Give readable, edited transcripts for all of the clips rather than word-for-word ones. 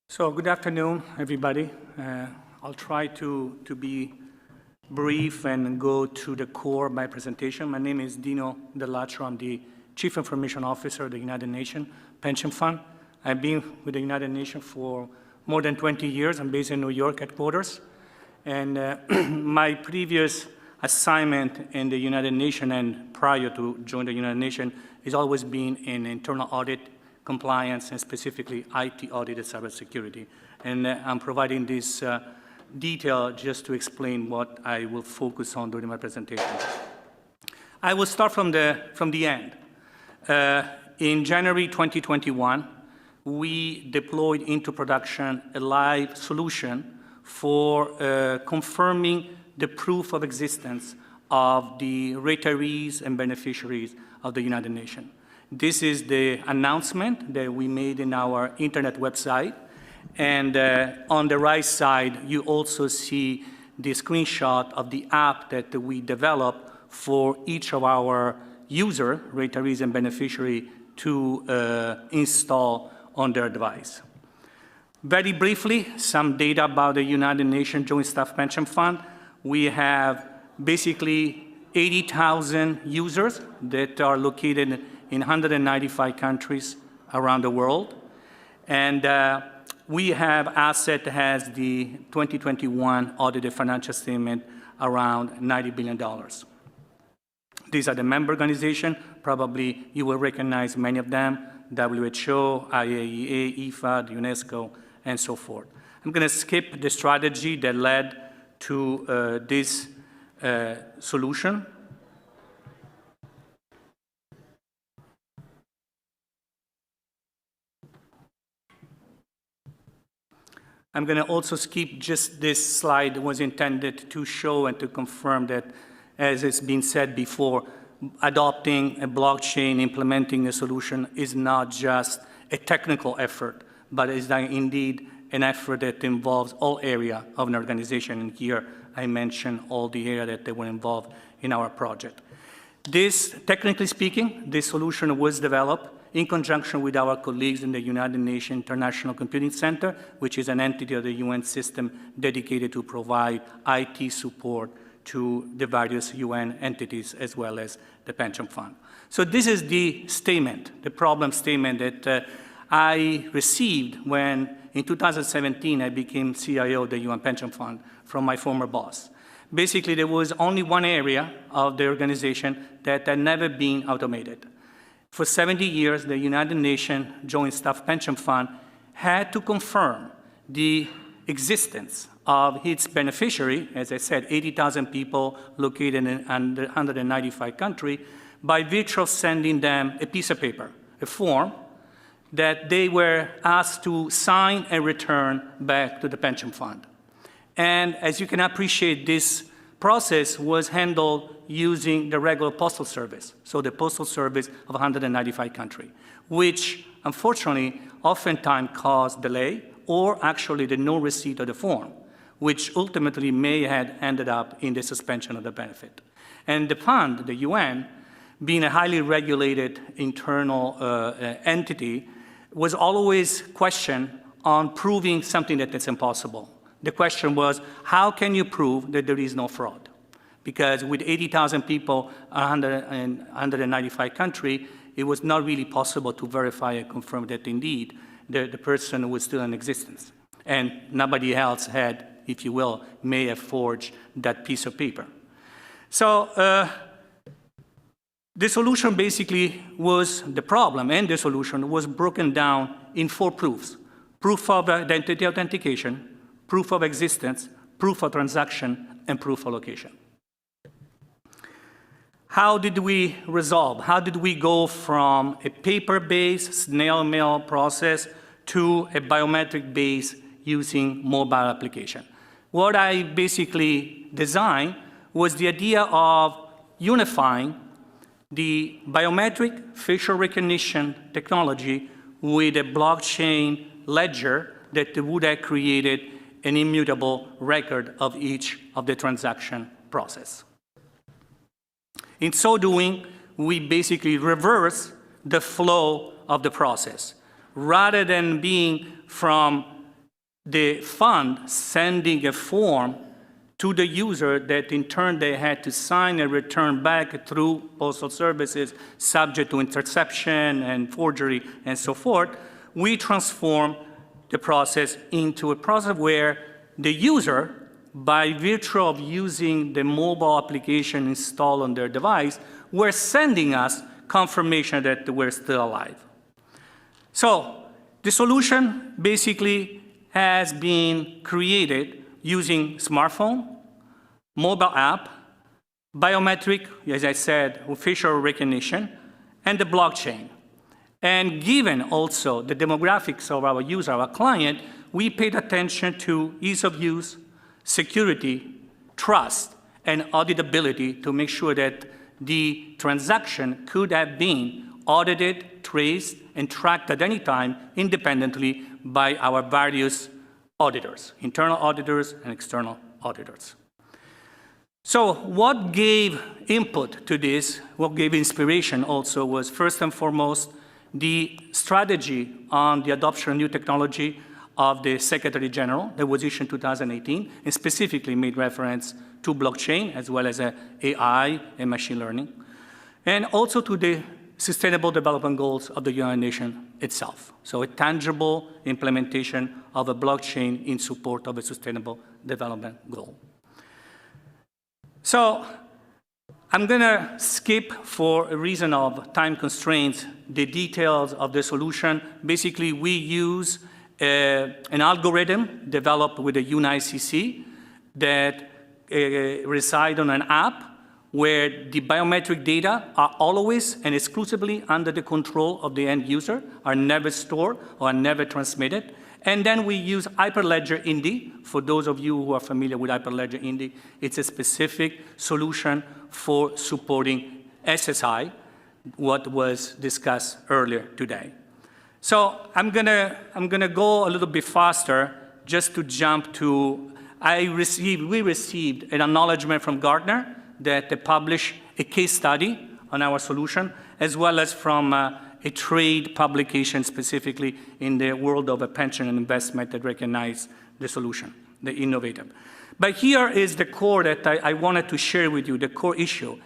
So good afternoon, everybody. I'll try to be brief and go to the core of my presentation. My name is Dino Dell'Acro. I'm the Chief Information Officer of the United Nations Pension Fund. I've been with the United Nations for more than 20 years. I'm based in New York headquarters. And my previous assignment in the United Nations and prior to join the United Nations has always been in internal audit, compliance, and specifically IT audit and cybersecurity. And I'm providing this detail just to explain what I will focus on during my presentation. I will start from the end. In January 2021, we deployed into production a live solution for confirming the proof of existence of the retirees and beneficiaries of the United Nations. This is the announcement that we made in our internet website. And on the right side, you also see the screenshot of the app that we developed for each of our users, retirees and beneficiaries, to install on their device. Very briefly, some data about the United Nations Joint Staff Pension Fund. We have basically 80,000 users that are located in 195 countries around the world. And we have asset that has the 2021 audited financial statement around $90 billion. These are the member organizations. Probably you will recognize many of them: WHO, IAEA, IFAD, UNESCO, and so forth. I'm going to skip the strategy that led to this solution. I'm going to also skip just this slide that was intended to show and to confirm that, as it's been said before, adopting a blockchain, implementing a solution is not just a technical effort, but is indeed an effort that involves all areas of an organization. And here I mentioned all the areas that were involved in our project. This, technically speaking, this solution was developed in conjunction with our colleagues in the United Nations International Computing Center, which is an entity of the UN system dedicated to provide IT support to the various UN entities as well as the pension fund. So this is the statement, the problem statement that I received when in 2017 I became CIO of the UN Pension Fund from my former boss. Basically, there was only one area of the organization that had never been automated. For 70 years, the United Nations Joint Staff Pension Fund had to confirm the existence of its beneficiary, as I said, 80,000 people located in 195 countries, by virtue of sending them a piece of paper, a form, that they were asked to sign and return back to the pension fund. And as you can appreciate, this process was handled using the regular postal service, so the postal service of 195 countries, which unfortunately oftentimes caused delay or actually the no receipt of the form, which ultimately may have ended up in the suspension of the benefit. And the fund, the UN, being a highly regulated internal entity, was always questioned on proving something that is impossible. The question was, how can you prove that there is no fraud? Because with 80,000 people in 195 countries, it was not really possible to verify and confirm that indeed the person was still in existence. And nobody else had, if you will, may have forged that piece of paper. So the solution basically was the problem, and the solution was broken down in 4 proofs: proof of identity authentication, proof of existence, proof of transaction, and proof of location. How did we resolve? How did we go from a paper-based snail mail process to a biometric-based using mobile application? What I basically designed was the idea of unifying the biometric facial recognition technology with a blockchain ledger that would have created an immutable record of each of the transaction process. In so doing, we basically reverse the flow of the process. Rather than being from the fund sending a form to the user that in turn they had to sign and return back through postal services subject to interception and forgery and so forth, we transform the process into a process where the user, by virtue of using the mobile application installed on their device, were sending us confirmation that we're still alive. So the solution basically has been created using smartphone, mobile app, biometric, as I said, facial recognition, and the blockchain. And given also the demographics of our user, our client, we paid attention to ease of use, security, trust, and auditability to make sure that the transaction could have been audited, traced, and tracked at any time independently by our various auditors, internal auditors and external auditors. So what gave input to this, what gave inspiration also was first and foremost the strategy on the adoption of new technology of the Secretary General that was issued in 2018 and specifically made reference to blockchain as well as AI and machine learning, and also to the Sustainable Development Goals of the United Nations itself. So a tangible implementation of a blockchain in support of a sustainable development goal. So I'm going to skip, for a reason of time constraints, the details of the solution. Basically, we use an algorithm developed with the UNICC that reside on an app where the biometric data are always and exclusively under the control of the end user, are never stored or are never transmitted. And then we use Hyperledger Indy. For those of you who are familiar with Hyperledger Indy, it's a specific solution for supporting SSI, what was discussed earlier today. So I'm gonna go a little bit faster just to jump to, we received an acknowledgement from Gartner that they published a case study on our solution, as well as from a trade publication specifically in the world of a pension and investment that recognize the solution, the innovative. But here is the core that I wanted to share with you, the core issue.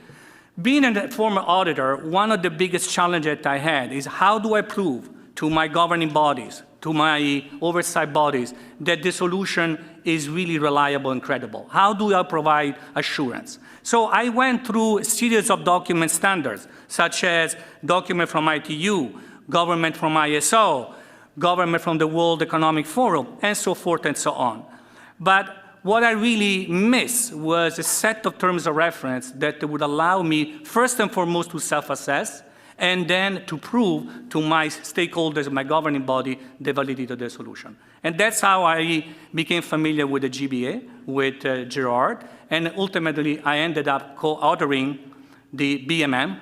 Being a former auditor, one of the biggest challenges that I had is how do I prove to my governing bodies, to my oversight bodies, that the solution is really reliable and credible? How do I provide assurance? So I went through a series of document standards, such as document from ITU, government from ISO, government from the World Economic Forum, and so forth and so on. But what I really missed was a set of terms of reference that would allow me, first and foremost, to self-assess, and then to prove to my stakeholders, my governing body, the validity of the solution. And that's how I became familiar with the GBA, with Gerard, and ultimately I ended up co-authoring the BMM,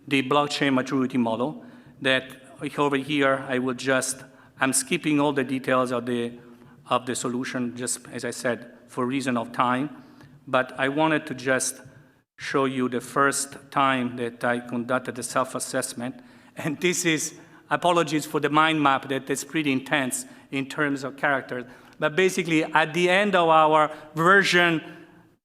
the blockchain maturity model, that over here I'm skipping all the details of the solution, just as I said, for reason of time, but I wanted to just show you the first time that I conducted a self-assessment. And this is, apologies for the mind map, that is pretty intense in terms of characters. But basically, at the end of our version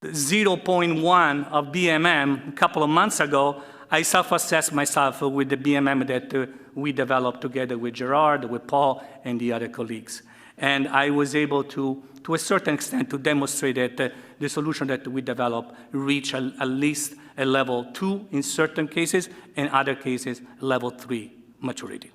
0.1 of BMM a couple of months ago, I self-assessed myself with the BMM that we developed together with Gerard, with Paul, and the other colleagues. And I was able to a certain extent, to demonstrate that the solution that we developed reached at least a level 2 in certain cases, in other cases, level 3 maturity.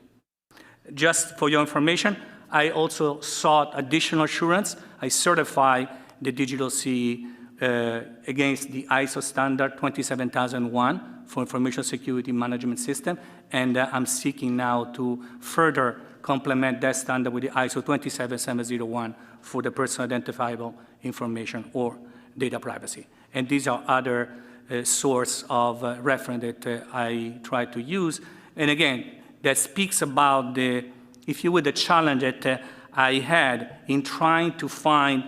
Just for your information, I also sought additional assurance. I certified the digital CE against the ISO standard 27001 for information security management system, and I'm seeking now to further complement that standard with the ISO 27701 for the personal identifiable information or data privacy. And these are other source of reference that I try to use. And again, that speaks about the, if you will, the challenge that I had in trying to find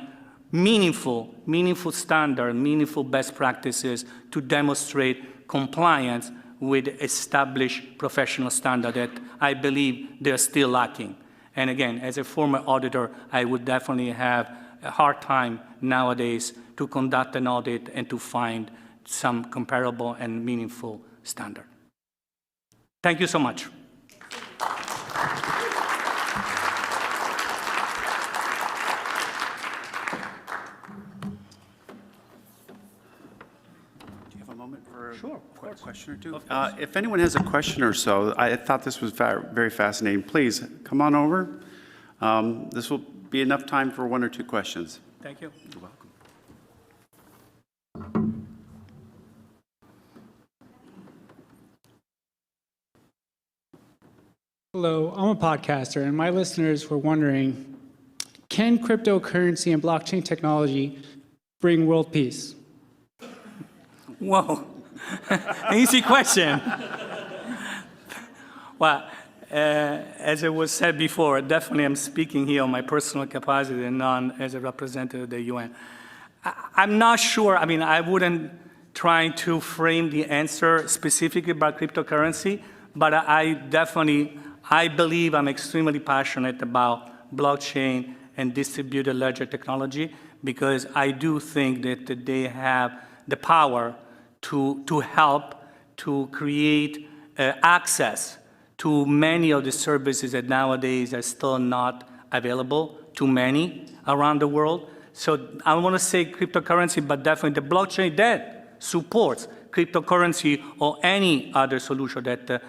meaningful standard, meaningful best practices to demonstrate compliance with established professional standard that I believe they're still lacking. And again, as a former auditor, I would definitely have a hard time nowadays to conduct an audit and to find some comparable and meaningful standard. Thank you so much. Do you have a moment for Sure, a quick question or two? Of course. If anyone has a question or so, I thought this was very fascinating. Please come on over. This will be enough time for one or two questions. Thank you. You're welcome. Hello, I'm a podcaster, and my listeners were wondering, can cryptocurrency and blockchain technology bring world peace? Whoa, easy question. Well, as it was said before, definitely I'm speaking here on my personal capacity and not as a representative of the UN. I'm not sure, I mean, I wouldn't try to frame the answer specifically about cryptocurrency, but I believe I'm extremely passionate about blockchain and distributed ledger technology because I do think that they have the power to help to create access to many of the services that nowadays are still not available to many around the world. So I want to say cryptocurrency, but definitely the blockchain that supports cryptocurrency or any other solution that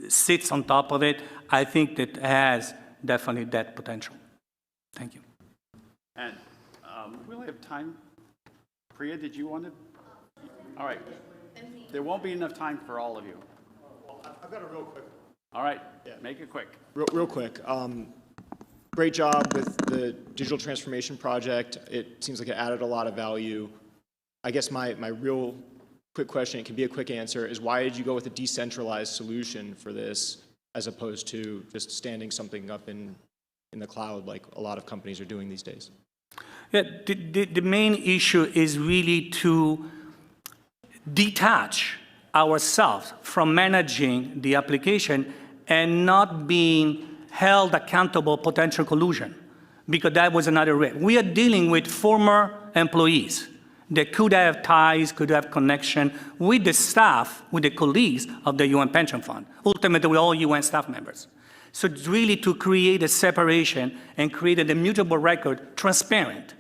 sits on top of it, I think that has definitely that potential. Thank you. And we only have time. Priya, did you want to? All right. There won't be enough time for all of you. I've got a real quick. All right. Yeah. Make it quick. Real quick. Great job with the digital transformation project. It seems like it added a lot of value. I guess my real quick question, it can be a quick answer, is why did you go with a decentralized solution for this as opposed to just standing something up in the cloud like a lot of companies are doing these days? Yeah, the main issue is really to detach ourselves from managing the application and not being held accountable potential collusion, because that was another risk. We are dealing with former employees that could have ties, could have connection with the staff, with the colleagues of the UN Pension Fund. Ultimately, we're all UN staff members. So it's really to create a separation and create a immutable record, transparent,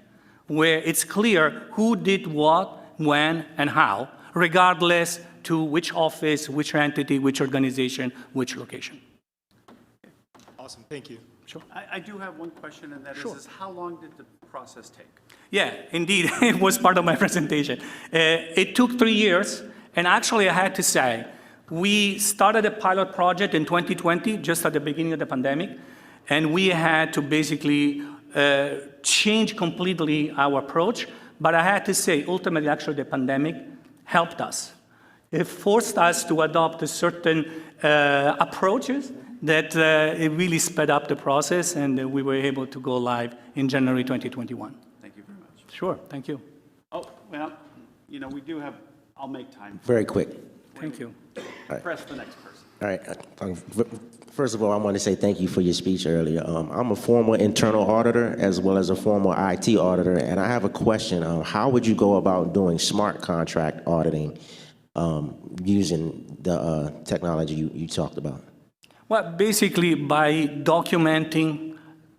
where it's clear who did what, when, and how, regardless to which office, which entity, which organization, which location. Awesome, thank you. Sure. I do have one question, and that is how long did the process take? Yeah, indeed, it was part of my presentation. It took 3 years, and actually I had to say, we started a pilot project in 2020, just at the beginning of the pandemic, and we had to basically change completely our approach, but I had to say, ultimately, actually, the pandemic helped us. It forced us to adopt certain approaches that it really sped up the process, and we were able to go live in January 2021. Thank you very much. Sure, thank you. Oh, well, you know, we do have, I'll make time. Very quick. Thank you. Press the next person. All right. First of all, I want to say thank you for your speech earlier. I'm a former internal auditor as well as a former IT auditor, and I have a question. How would you go about doing smart contract auditing using the technology you talked about? Well, basically by documenting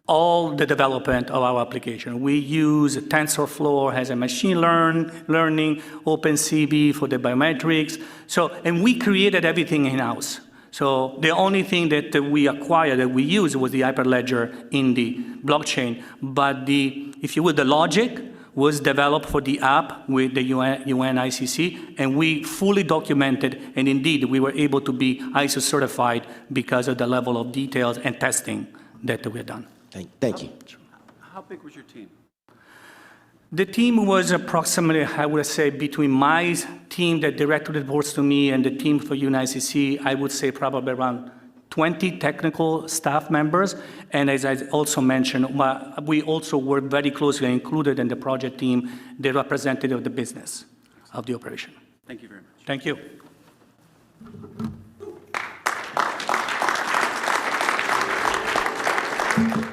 all the development of our application. We use TensorFlow as a machine learning, OpenCV for the biometrics. So, and we created everything in-house. So the only thing that we acquired, that we used, was the Hyperledger in the blockchain. But if you will, the logic was developed for the app with the UN ICC, and we fully documented, and indeed we were able to be ISO certified because of the level of details and testing that we had done. Thank you. How big was your team? The team was approximately, I would say, between my team that directly reports to me and the team for UN ICC, I would say probably around 20 technical staff members. And as I also mentioned, we also work very closely included in the project team, the representative of the business of the operation. Thank you very much. Thank you. you.